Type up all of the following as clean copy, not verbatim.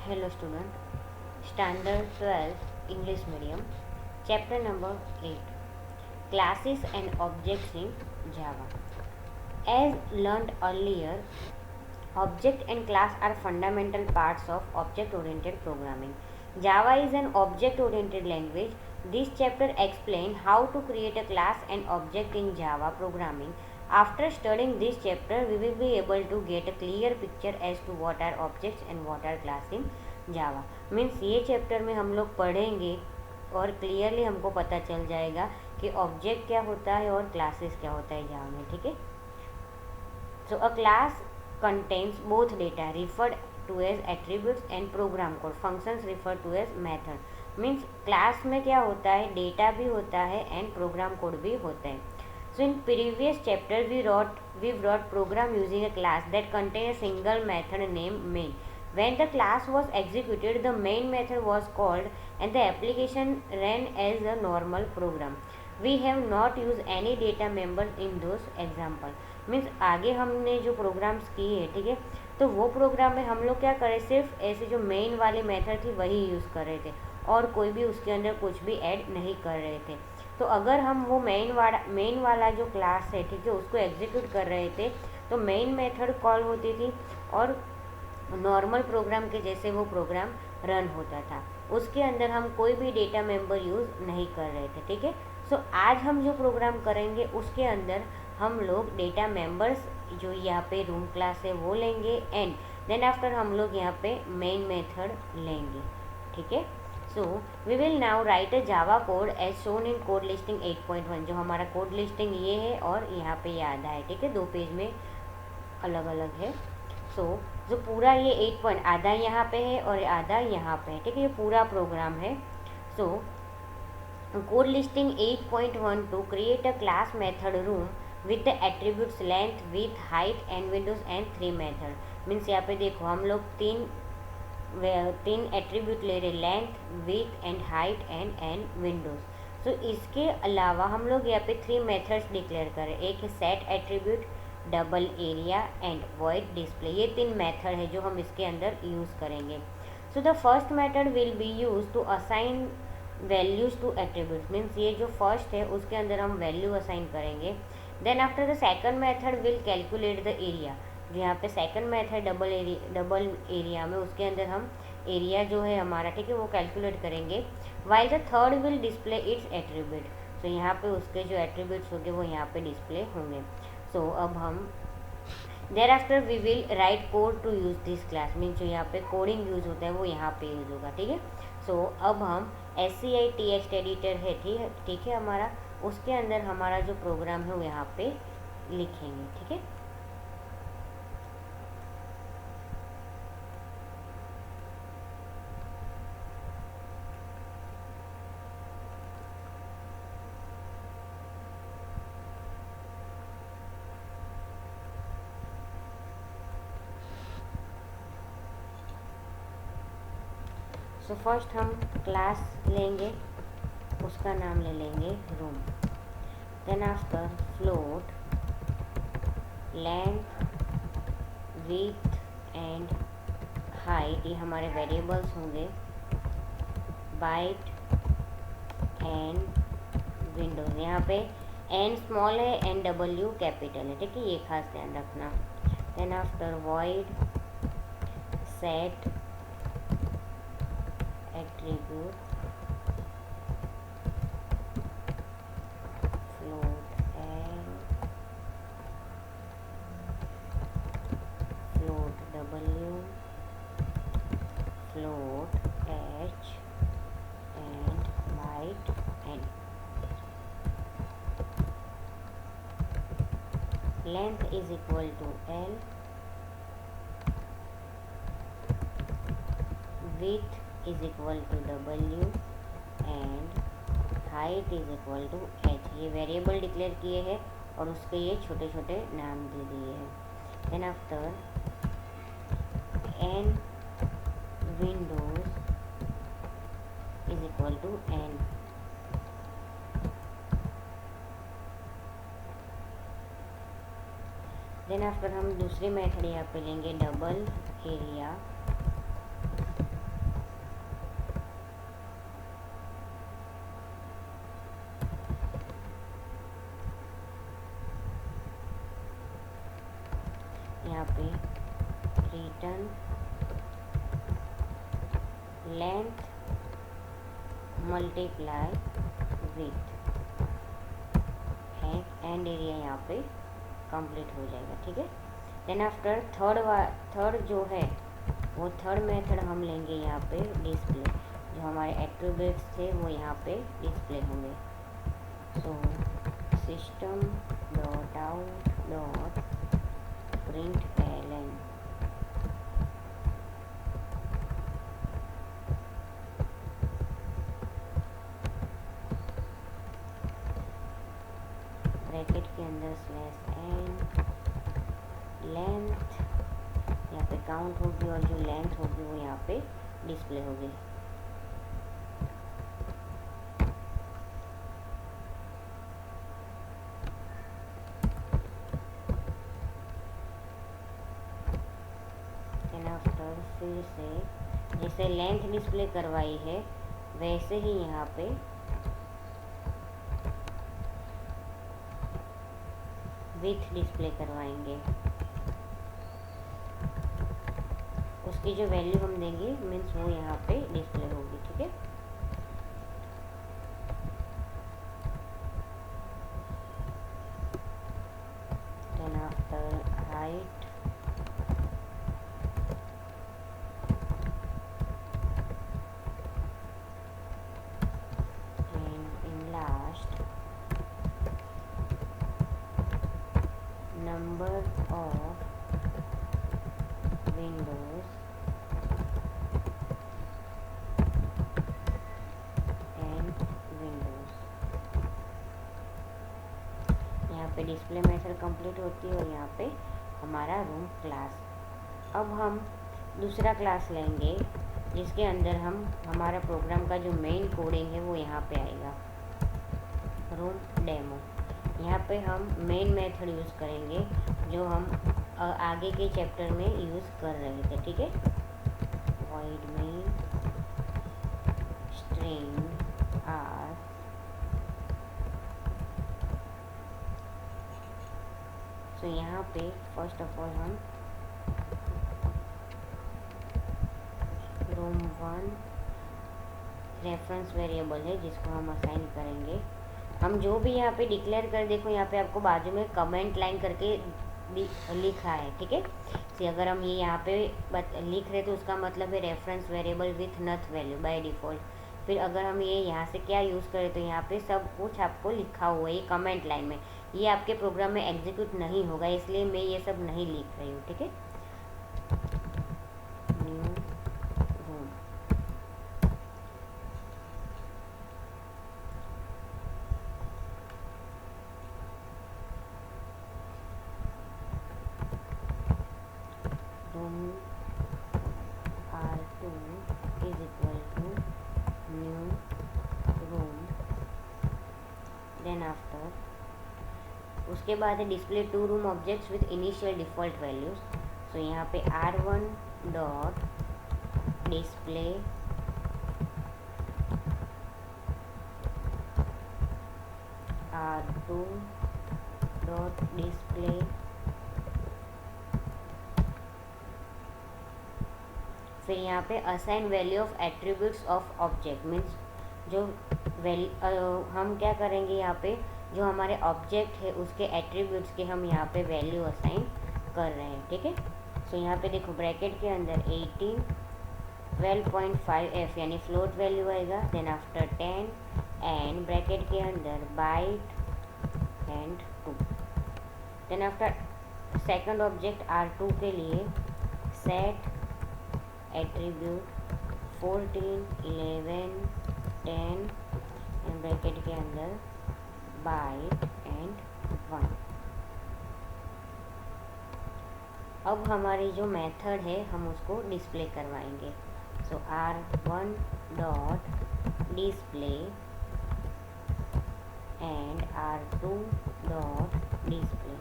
Hello student, Standard 12 English Medium, Chapter number 8, Classes and Objects in Java. As learned earlier, object and class are fundamental parts of object-oriented programming. Java is an object-oriented language. This chapter explains how to create a class and object in Java programming. After studying this chapter, we will be able to get a clear picture as to what are objects and what are class in Java. Means ये chapter में हम लोग पढ़ेंगे और clearly हमको पता चल जाएगा कि ऑब्जेक्ट क्या होता है और क्लासेस क्या होता है जावा में. ठीक है. So a class contains both data referred to as attributes and program code. Functions referred to as method. Means class में क्या होता है, डेटा भी होता है and program code भी होता है. So in previous chapter we wrote program using a class that contain a single method named main. When the class was executed, the main method was called and the application ran as a normal program. We have not used any data members in those example. Means आगे हमने जो programmes किए हैं, ठीक है, तो वो programme में हम लोग क्या करें, सिर्फ ऐसे जो मेन वाली मेथड थी वही यूज़ कर रहे थे और कोई भी उसके अंदर कुछ भी ऐड नहीं कर रहे थे. तो अगर हम वो मेन वाला जो क्लास है, ठीक है, उसको एग्जीक्यूट कर रहे थे तो मेन मेथड कॉल होती थी और नॉर्मल प्रोग्राम के जैसे वो प्रोग्राम रन होता था. उसके अंदर हम कोई भी डेटा मेंबर यूज़ नहीं कर रहे थे. ठीक है. सो आज हम जो प्रोग्राम करेंगे उसके अंदर हम लोग डेटा मेंबर्स जो यहाँ पे रूम क्लास है वो लेंगे एंड देन आफ्टर हम लोग यहाँ पे मेन मेथड लेंगे. ठीक है. So we will now write a Java code as shown in code listing 8.1. जो हमारा कोड लिस्टिंग ये है और यहाँ पे ये आधा है. ठीक है. 2 पेज में अलग अलग है. सो जो पूरा ये 8 आधा यहाँ पे है और आधा यहाँ पे है. ठीक है. ये पूरा प्रोग्राम है. So code listing 8.1 to create a class method room with the attributes length, width, height and windows and 3 method. Means यहाँ पे देखो हम लोग तीन एट्रीब्यूट ले रहे, length, with and height and windows. So इसके अलावा हम लोग यहाँ पे 3 मेथड्स डिक्लेयर करें. एक है set attribute, double area and void display. ये 3 मेथड है जो हम इसके अंदर यूज़ करेंगे. So the first method will be use to assign values to attribute. Means ये जो फर्स्ट है उसके अंदर हम वैल्यू असाइन करेंगे. Then after the second method will calculate the area. जो यहाँ पे सेकंड मेथड डबल एरिया में उसके अंदर हम एरिया जो है हमारा, ठीक है, वो कैलकुलेट करेंगे. While the third will display it's attribute. तो यहाँ पे उसके जो एट्रीब्यूट्स होंगे वो यहाँ पे डिस्प्ले होंगे. सो अब हम there after we will write code to use this class. Means जो यहाँ पे कोडिंग यूज़ होता है वो यहाँ पे यूज़ होगा. ठीक है. सो अब हम SCI टेक्स्ट एडिटर है, ठीक है हमारा, उसके अंदर हमारा जो प्रोग्राम है वो यहाँ पे लिखेंगे. ठीक है. सो फर्स्ट हम क्लास लेंगे, उसका नाम ले लेंगे room. Then after float, length, with and height, ये हमारे वेरिएबल्स होंगे. बाइट एंड विंडोज, यहाँ पे एन स्मॉल है एंड डब्ल्यू कैपिटल है. ठीक है. ये खास ध्यान रखना. Then after void set attribute W, float H and byte N. Length is equal to L, width is equal to W and height is equal to H. ये variable declare किए हैं और उसके ये छोटे छोटे नाम दे दिए हैं. Then after n windows is equal to n. Then after हम दूसरी मेथड यहाँ पे लेंगे डबल एरिया यहाँ पे return length multiply with and area यहाँ पे कंप्लीट हो जाएगा, ठीक है। देन आफ्टर थर्ड जो है वो थर्ड मेथड हम लेंगे यहाँ पे डिस्प्ले, जो हमारे एट्रीब्यूट्स थे वो यहाँ पे डिस्प्ले होंगे। So system dot out dot print LN bracket के अंदर स्लैश एन लेंथ यहाँ पे काउंट होगी और जो लेंथ होगी वो यहाँ पे डिस्प्ले होगी। देन आफ्टर फिर से जैसे लेंथ डिस्प्ले करवाई है वैसे ही यहाँ पे विथ डिस्प्ले करवाएंगे। उसकी जो वैल्यू हम देंगे मीन्स वो यहाँ पे डिस्प्ले होगी, ठीक है। Then after height and in last number of windows पे डिस्प्ले मेथड कंप्लीट होती है और यहाँ पे हमारा रूम क्लास। अब हम दूसरा क्लास लेंगे जिसके अंदर हम हमारा प्रोग्राम का जो मेन कोडिंग है वो यहाँ पे आएगा, रूम डेमो। यहाँ पे हम मेन मेथड यूज़ करेंगे जो हम आगे के चैप्टर में यूज़ कर रहे थे, ठीक है। वॉइड मेन स्ट्रिंग आर तो यहाँ पे फर्स्ट ऑफ ऑल हम रूम 1 रेफरेंस वेरिएबल है जिसको हम असाइन करेंगे। हम जो भी यहाँ पे डिक्लेयर कर, देखो यहाँ पे आपको बाजू में कमेंट लाइन करके लिखा है, ठीक है। तो अगर हम ये यहाँ पे लिख रहे तो उसका मतलब है रेफरेंस वेरिएबल विथ नथ वैल्यू बाय डिफ़ॉल्ट। फिर अगर हम ये यहाँ से क्या यूज़ करें तो यहाँ पे सब कुछ आपको लिखा हुआ है ये कमेंट लाइन में। ये आपके प्रोग्राम में एग्जीक्यूट नहीं होगा इसलिए मैं ये सब नहीं लिख रही हूँ, ठीक है। New room room R2 is equal to new room. Then after उसके बाद है display two room objects with initial default values. So यहाँ पे R1 dot display R2 dot display फिर यहाँ पे assign value of attributes of object means जो हम क्या करेंगे यहाँ पे जो हमारे ऑब्जेक्ट है उसके एट्रीब्यूट्स के हम यहाँ पे वैल्यू असाइन कर रहे हैं, ठीक है। सो यहाँ पे देखो ब्रैकेट के अंदर 18 12.5f यानी फ्लोट वैल्यू आएगा। देन आफ्टर 10 एंड ब्रैकेट के अंदर byte and 2। Then after second object R2 के लिए सेट एट्रीब्यूट 14 11 10 एंड ब्रैकेट के अंदर बाइट एंड 1। अब हमारी जो मेथड है हम उसको डिस्प्ले करवाएंगे। सो R1 dot display and R2 dot display.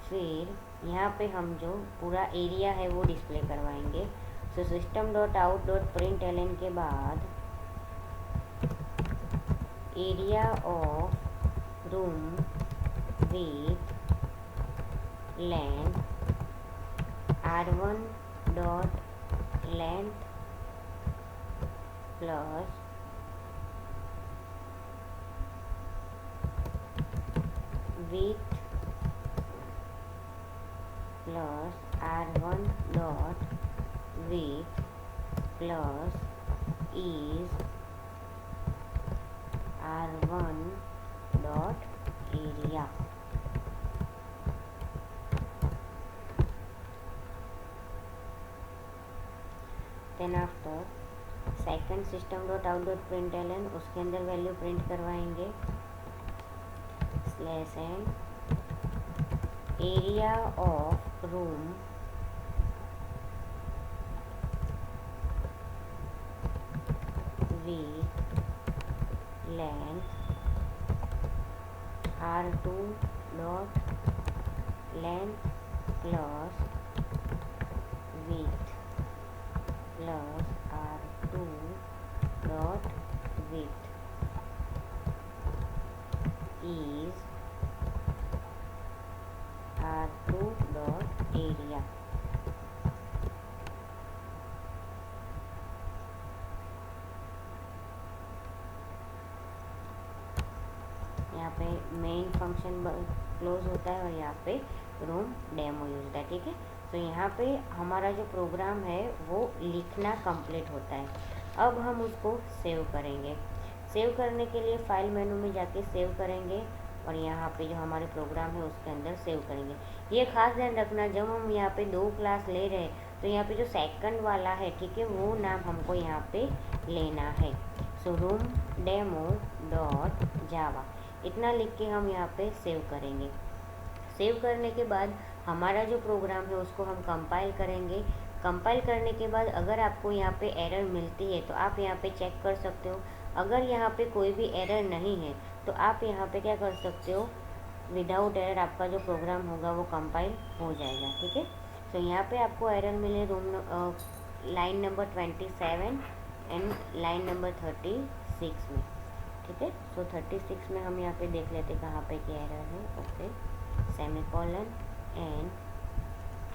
फिर यहाँ पे हम जो पूरा एरिया है वो डिस्प्ले करवाएंगे। So system dot out dot print LN के बाद area of room with length r1 dot length plus width plus r1 dot width plus is r1 dot area. Then after second system dot out dot println, उसके अंदर value print करवाएंगे slash N area of room with length r2 dot length plus width plus r2 dot width is r2 dot area. यहाँ पे main function close होता है और यहाँ पे रूम डेमो यूज होता है। ठीक है, तो यहाँ पे हमारा जो प्रोग्राम है वो लिखना कंप्लीट होता है। अब हम उसको सेव करेंगे। सेव करने के लिए फाइल मेनू में जाके सेव करेंगे और यहाँ पे जो हमारे प्रोग्राम है उसके अंदर सेव करेंगे। ये खास ध्यान रखना, जब हम यहाँ पे 2 क्लास ले रहे हैं तो यहाँ पे जो सेकंड वाला है, ठीक है, वो नाम हमको यहाँ पे लेना है। सो रूम डेमो डॉट जावा इतना लिख के हम यहाँ पे सेव करेंगे। सेव करने के बाद हमारा जो प्रोग्राम है उसको हम कंपाइल करेंगे। कंपाइल करने के बाद अगर आपको यहाँ पे एरर मिलती है तो आप यहाँ पे चेक कर सकते हो। अगर यहाँ पे कोई भी एरर नहीं है तो आप यहाँ पे क्या कर सकते हो, विदाउट एरर आपका जो प्रोग्राम होगा वो कंपाइल हो जाएगा। ठीक है, तो यहाँ पे आपको एरर मिले line number 27 and line number 36 में। ठीक है, सो 36 में हम यहाँ पे देख लेते कहाँ पे क्या एरर है। ओके, सेमीकोलन एंड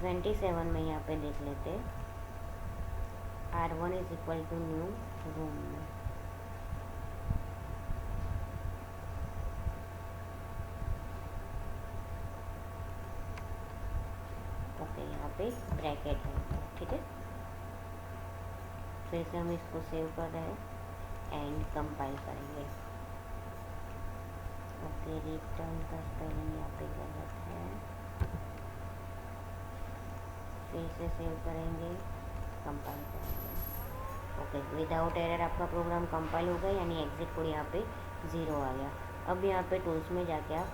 27 में यहाँ पे देख लेते r1 is equal to new room में। ओके, यहाँ पे ब्रैकेट है। ठीक है, फिर से हम इसको सेव कर रहे हैं एंड कंपाइल करेंगे। ओके, रिटर्न का स्पेलिंग यहाँ पे गलत है। फिर से सेव करेंगे, कंपाइल करेंगे। ओके, विदाउट एरर आपका प्रोग्राम कंपाइल हो गया, यानी एग्जिट कोड यहाँ पे 0 आ गया। अब यहाँ पे टूल्स में जाके आप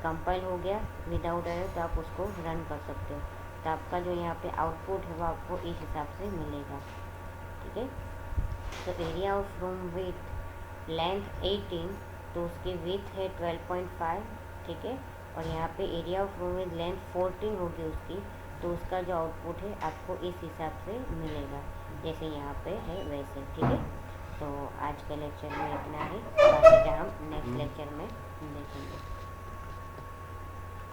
कंपाइल हो गया विदाउट एरर, तो आप उसको रन कर सकते हो। तो आपका जो यहाँ पे आउटपुट है वो आपको इस हिसाब से मिलेगा। ठीक है, तो area of room with length 18, तो उसकी विथ है 12.5। ठीक है, और यहाँ पे area of room with length 14 होगी उसकी, तो उसका जो आउटपुट है आपको इस हिसाब से मिलेगा जैसे यहाँ पे है वैसे। ठीक है, तो आज के लेक्चर में इतना ही, बाकी का हम नेक्स्ट लेक्चर में देखेंगे।